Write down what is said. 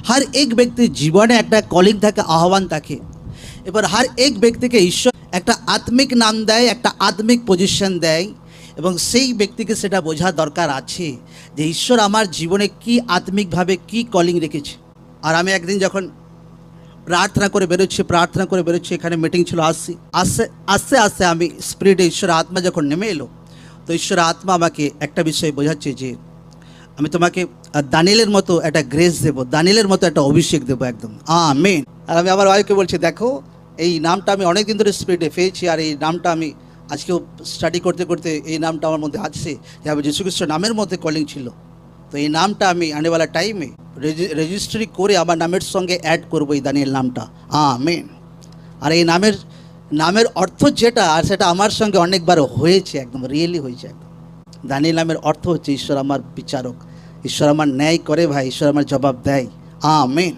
हर एक व्यक्तिर जीवने एक कलिंग थाके आह्वान थाके एबार हर एक व्यक्तिके ईश्वर एक आत्मिक नाम देय एक आत्मिक पजिशन देय এবং সেই ব্যক্তিকে সেটা বোঝা দরকার আছে যে ঈশ্বর আমার জীবনে কি আত্মিকভাবে কি কলিং রেখেছে। আর আমি একদিন যখন প্রার্থনা করে বেরোচ্ছি এখানে মিটিং ছিল আস্তে আস্তে আমি স্পিরিটে ঈশ্বর আত্মা যখন নেমে এলো তো ঈশ্বর আত্মা আমাকে একটা বিষয় বোঝাচ্ছে যে আমি তোমাকে দানিয়েলের মতো একটা গ্রেস দেবো, দানিয়েলের মতো একটা অভিষেক দেবো একদম। আমেন। আর আমি আমার ওয়াইফকে বলছি দেখো এই নামটা আমি অনেক দিন ধরে স্পিরিটে পেয়েছি আর এই নামটা আমি আজকেও স্টাডি করতে করতে এই নামটা আমার মধ্যে আছে যে আমি যীশু খ্রিস্ট নামের মধ্যে কলিং ছিল। তো এই নামটা আমি আনেওয়ালা টাইমে রেজিস্ট্রি করে আমার নামের সঙ্গে অ্যাড করবো এই দানিয়েল নামটা। আমেন। আর এই নামের অর্থ যেটা আর সেটা আমার সঙ্গে অনেকবার হয়েছে, একদম রিয়েলি হয়েছে একদম। দানিয়েল নামের অর্থ হচ্ছে ঈশ্বর আমার বিচারক, ঈশ্বর আমার ন্যায় করে ভাই, ঈশ্বর আমার জবাব দেয়। আমেন।